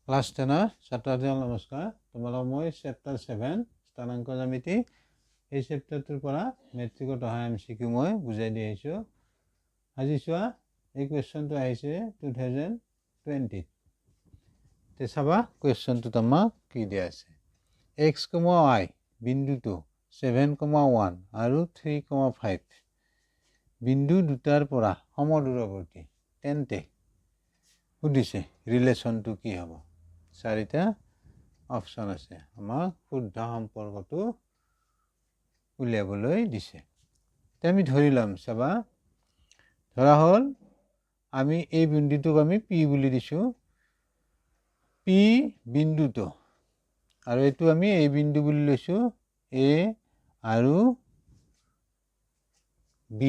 Class 10 ছাত্ৰছাত্ৰীসকল নমস্কাৰ। তোমালোকক মই চেপ্টাৰ 7 স্থানাংক জ্যামিতি এই চেপ্টাৰটোৰ পৰা মেট্ৰিকত অহা MCQ মই বুজাই দি আহিছোঁ। আজি চোৱা এই কুৱেশ্যনটো আহিছে 2020। তে চাবা কুৱেশ্যনটোত আমাক কি দিয়া আছে। x, y বিন্দুটো 7,1 আৰু 3,5 বিন্দু দুটাৰ পৰা সমদূৰৱৰ্তী তেন্তে সুধিছে ৰিলেশ্যনটো কি হ'ব। চাৰিটা অপশ্যন আছে, আমাক শুদ্ধ সম্পৰ্কটো উলিয়াবলৈ দিছে। আমি ধৰি ল'ম, চাবা ধৰা হ'ল আমি এই বিন্দুটোক আমি P বুলি দিছোঁ, P বিন্দুটো, আৰু এইটো আমি এই বিন্দু বুলি লৈছোঁ A আৰু B,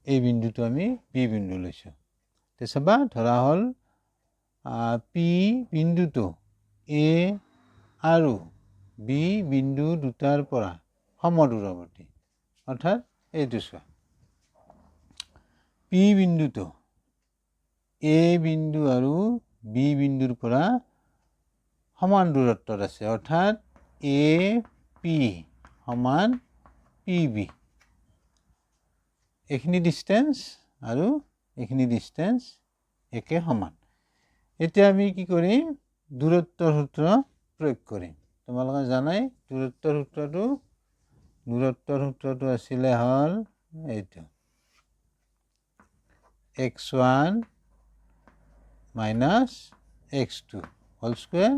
এই বিন্দুটো আমি B বিন্দু লৈছোঁ। তে চাবা ধৰা হ'ল P বিন্দুটো A আৰু B বিন্দু দুটাৰ পৰা সমদূৰৱৰ্তী, অৰ্থাৎ এইটো চোৱা P বিন্দুটো A বিন্দু আৰু B বিন্দুৰ পৰা সমান দূৰত্বত আছে, অৰ্থাৎ AP সমান PB, এইখিনি ডিষ্টেঞ্চ আৰু এইখিনি ডিষ্টেঞ্চ একে সমান। এতিয়া আমি কি কৰিম, দূৰত্বৰ সূত্ৰ প্ৰয়োগ কৰিম। তোমালোকে জানাই দূৰত্বৰ সূত্ৰটো আছিলে হ'ল এইটো x1 minus x2 whole square,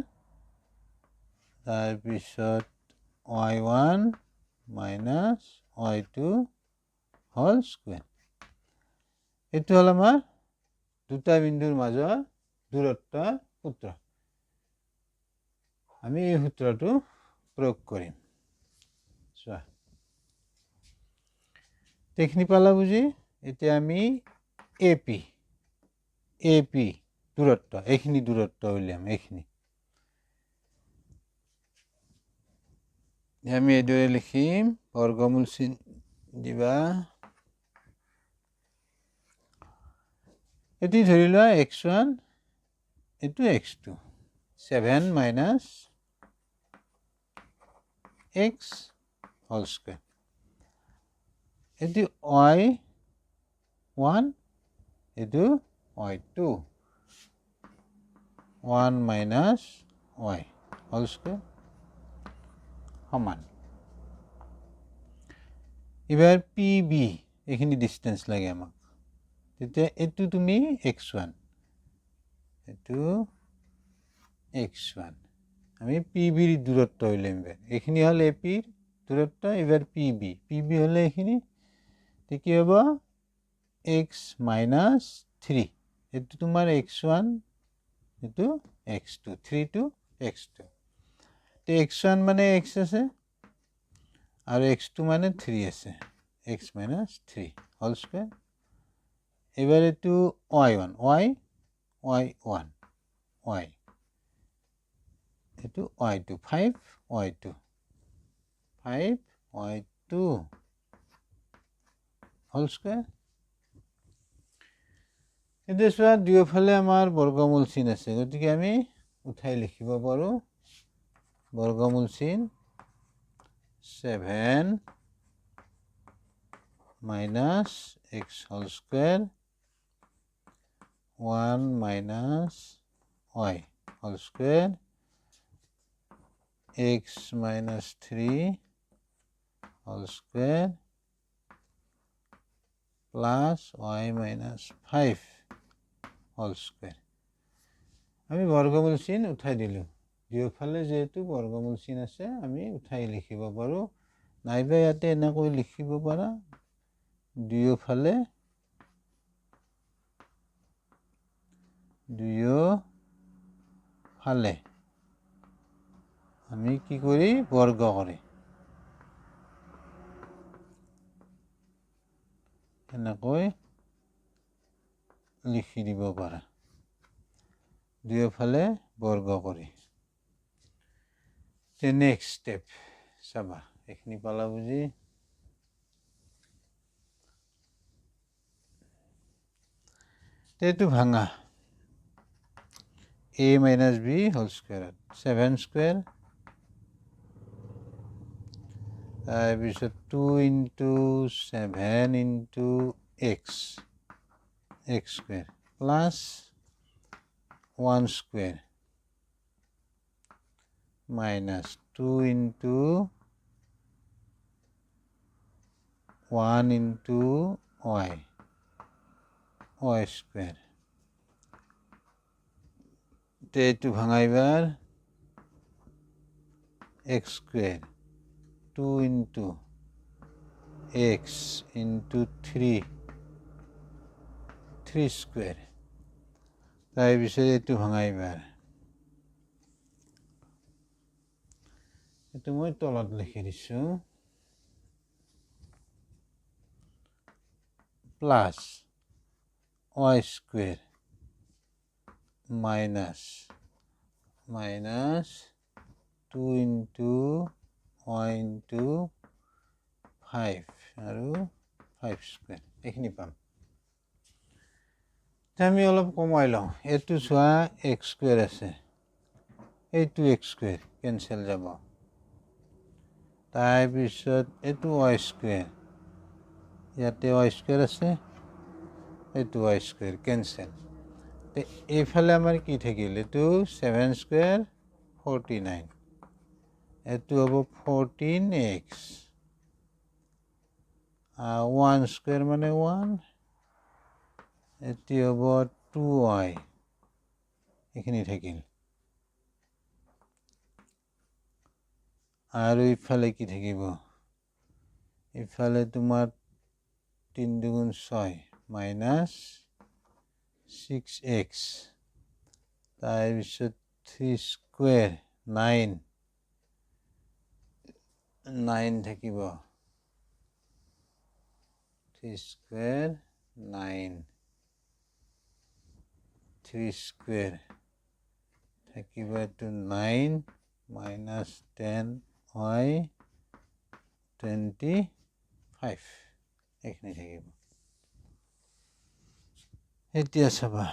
তাৰপিছত y1 minus y2 whole square. এইটো হ'ল আমাৰ দুটা বিন্দুৰ মাজৰ দূৰত্বৰ সূত্ৰ। আমি এই সূত্ৰটো প্ৰয়োগ কৰিম। চোৱা এইখিনি পালা বুজি। এতিয়া আমি AP দূৰত্ব, এইখিনি দূৰত্ব উলিয়াম। এইখিনি আমি এইদৰে লিখিম, বৰ্গমূল চিন দিবা। এটি ধৰি লোৱা x1, এইটো x2, 7 minus x whole square. এটি y1, এইটো y2, 1 minus y whole square সমান। এবাৰ PB, এইখিনি ডিষ্টেঞ্চ লাগে আমাক, তেতিয়া এইটো তুমি x1, এইটো x1, আমি PBৰ দূৰত্ব উলিয়াম। এইখিনি হ'ল APৰ দূৰত্ব, এবাৰ PB হ'লে এইখিনি কি হ'ব x মাইনাছ 3, এইটো তোমাৰ x1, এইটো x2, 3 to x2, তো x1 মানে x আছে আৰু x2 মানে 3 আছে, x মাইনাছ 3 হোল স্কুৱেৰ। এবাৰ এইটো y1, এইটো y2, 5y2 হোল স্কুৱেৰ। এতিয়া চোৱা দুয়োফালে আমাৰ বৰ্গমূল চিন আছে, গতিকে আমি উঠাই লিখিব পাৰোঁ বৰ্গমূল চিন 7 minus x whole square 1 minus y whole square x minus 3 whole square plus y minus 5 whole square. আমি বৰ্গমূল চিন উঠাই দিলোঁ। দুয়োফালে যিহেতু বৰ্গমূল চিন আছে, আমি উঠাই লিখিব পাৰোঁ, নাইবা ইয়াতে এনেকৈ লিখিব পাৰা, দুয়োফালে আমি কি কৰি বৰ্গ কৰি এনেকৈ লিখি দিব পাৰা, দুয়োফালে বৰ্গ কৰি। নেক্সট ষ্টেপ চাবা, এইখিনি পালা বুজি। এইটো ভাঙা, a minus b whole square 7 square তাৰপিছত 2 into 7 into x square plus 1 square minus 2 into 1 into y square এইটো ভাঙাইবাৰ x square 2 into x into 3 square তাৰপিছত এইটো ভাঙাইবাৰ এইটো মই তলত লিখি দিছোঁ plus y square minus 2 into y into 5 আৰু 5 square এইখিনি পাম আমি অলপ কমাই লওঁ এইটো চোৱা x square আছে এইটো x square কেনসেল যাব তাৰপিছত এইটো y square ইয়াতে y square আছে এইটো y square কেনসেল এইফালে আমাৰ কি থাকিল এইটো 7 square 49 এইটো হ'ব 14x 1 square মানে 1 এটি হ'ব 2y এইখিনি থাকিল আৰু ইফালে কি থাকিব ইফালে তোমাৰ 3 দুগুণ 6 minus 6x তাৰপিছত 3 square 9 থাকিব 3 square 9 3 square থাকিব এইটো 9 minus 10y 25 এইখিনি থাকিব এতিয়া চাবা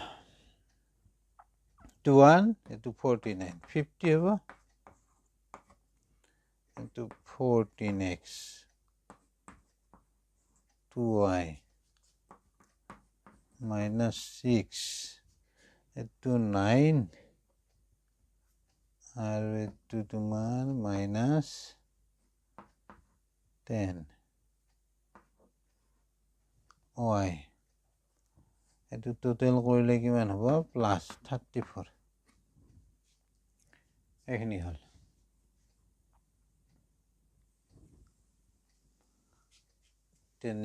1 এইটো 49 50 হ'ব এইটো 14x 2y minus 6 এইটো 9 আৰু এইটো তোমাৰ minus 10 y এইটো টোটাল কৰিলে কিমান হ'ব প্লাস 34 এইখিনি হ'ল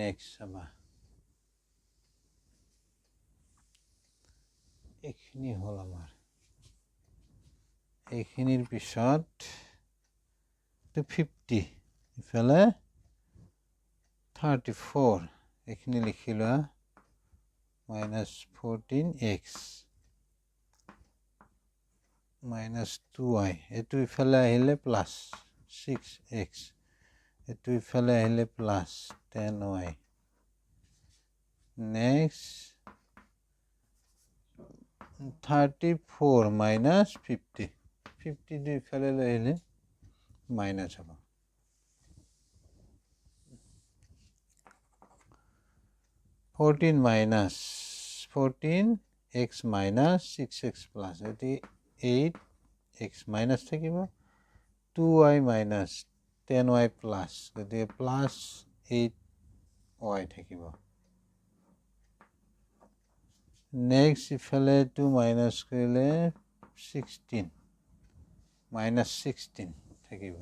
নেক্সট চাবা এইখিনি হ'ল আমাৰ এইখিনিৰ পিছত 50 ইফালে 34 এইখিনি লিখি লোৱা minus 14x minus 2y এইটো ইফালে আহিলে প্লাস 6x এইটো ইফালে আহিলে প্লাস 10y next 34 minus 50 দুই ইফালে আহিলে মাইনাস হ'ব 14 minus 14x minus 6x plus এটি 8x minus থাকিব 2y minus 10y plus গতিকে plus 8y থাকিব next ইফালে 2 minus কৰিলে 16 minus 16 থাকিব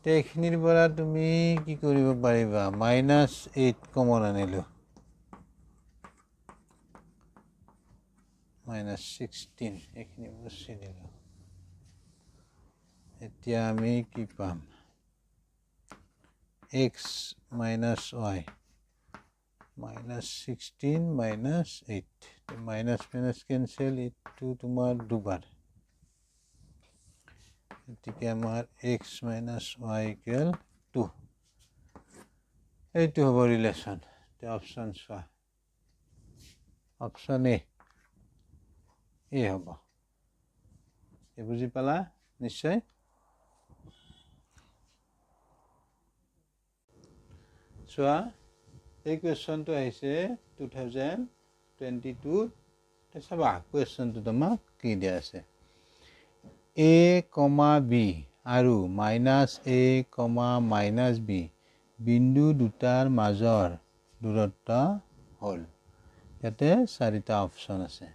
এইখিনিৰ পৰা তুমি কি কৰিব পাৰিবা minus 8 কমন আনিলো minus 16 এইখিনি বসি দিলো এতিয়া আমি কি পাম x minus y minus 16 minus 8 minus minus cancel এইটো তোমাৰ দুবাৰ এটিকে আমাৰ x minus y equal 2 এইটো হ'ব ৰিলেশন তে অপশন চোৱা অপশন এ এ হ'ব এই বুজি পালা নিশ্চয় চোৱা এই কুৱেশ্যনটো আহিছে 2022 চাবা কুৱেশ্যনটো তোমাক কি দিয়া আছে a, b আৰু -a, -b বিন্দু দুটাৰ মাজৰ দূৰত্ব হ'ল ইয়াতে চাৰিটা অপশ্যন আছে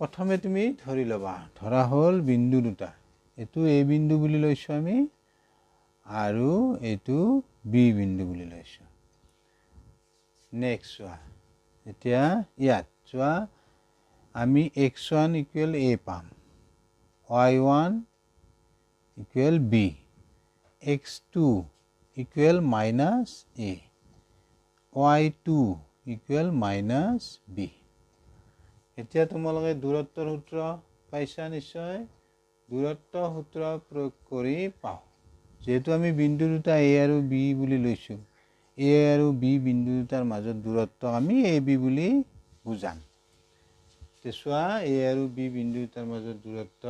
প্ৰথমে তুমি ধৰি ল'বা ধৰা হ'ল বিন্দু দুটা এইটো a বিন্দু বুলি লৈছো আমি আৰু এইটো b বিন্দু বুলি লৈছো নেক্সট চোৱা এতিয়া ইয়াত চোৱা আমি x1 = a পাম y1 = b x2 = -a y2 = -b এতিয়া তোমালোকে দূৰত্বৰ সূত্ৰ পাইছা নিশ্চয় দূৰত্ব সূত্ৰ প্ৰয়োগ কৰি পাও যেহেতু আমি বিন্দু দুটা a আৰু b বুলি লৈছো a আৰু b বিন্দু দুটাৰ মাজত দূৰত্ব আমি ab বুলি বুজাম তেছোৱা a আৰু b বিন্দু দুটাৰ মাজত দূৰত্ব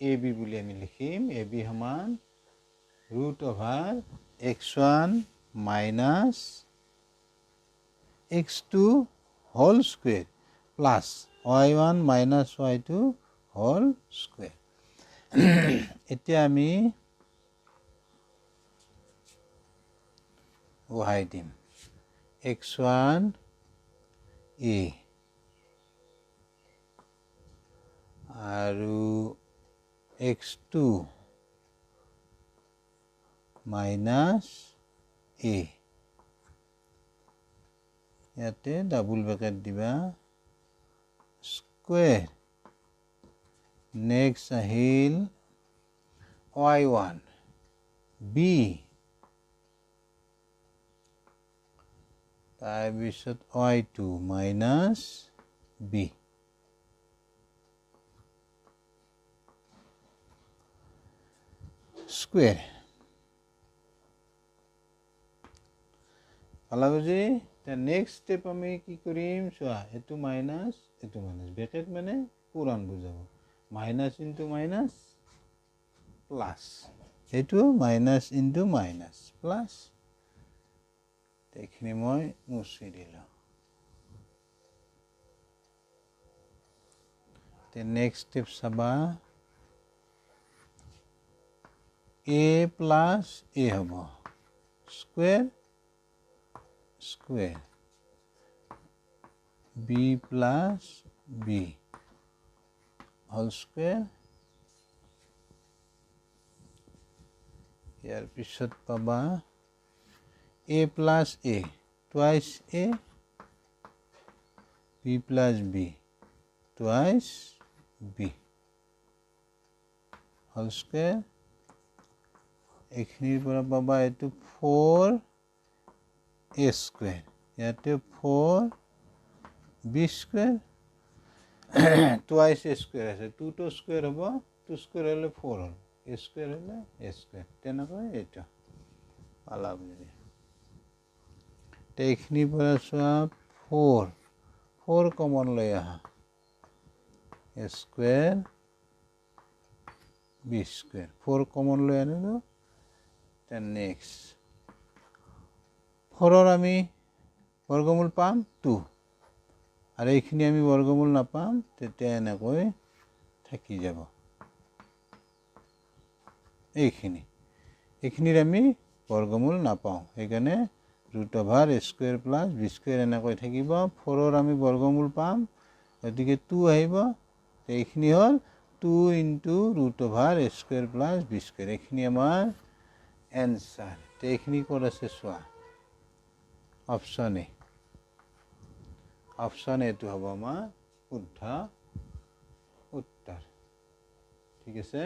ab বুলি আমি লিখিম ab সমান √x1 - x2 whole square plus y1 - y2 whole square এতিয়া আমি ওহাই দিম x1 a আৰু x2 - a ইয়াতে ডাবল ব্ৰেকেট দিবা স্কয়াৰ নেক্সট আহিল y1 b তাৰপিছত y2 - b স্কয়াৰ পালা বুজি নেক্সট স্টেপ আমি কি কৰিম চোৱা এটো মাইনাস এটো মাইনাস ব্ৰেকেট মানে পুৰণ বুজাব মাইনাস ইনটু মাইনাস প্লাস এটো মাইনাস ইনটু মাইনাস প্লাস এইখিনি মই মুছি দিলো তে নেক্সট স্টেপ চাবা a plus a হ'ব square square b plus b whole square ইয়াৰ পিছত পাবা a plus a twice a b plus b twice b whole square এইখিনিৰ পৰা পাবা এটো 4a square ইয়াতে 4b square twice a square আছে 2 to square হ'ব 2 square হলে 4 হ'ল a square হলে a square তেনেকৈ এটা পালা বুজি তে এইখিনিৰ পৰা চোৱা 4 কমন লৈ আহা a square b square 4 common লৈ আনিলো then next 4 আমি বর্গমূল পাম 2 আর এইখিনি আমি বর্গমূল না পাম তেতিয়া এনেকৈ থাকি যাব এইখিনিৰ আমি বৰ্গমূল না পাও সেইকাৰণে √a square plus b square এনেকৈ থাকিব 4 ৰ আমি বর্গমূল পাম গতিকে 2 আহিব এইখিনি হল 2 √a square plus b square এইখিনি আমাৰ এনসাৰ এইখিনি ক'ত আছে চোৱা অপশন এটো হ'ব আমাৰ শুদ্ধ উত্তৰ ঠিক আছে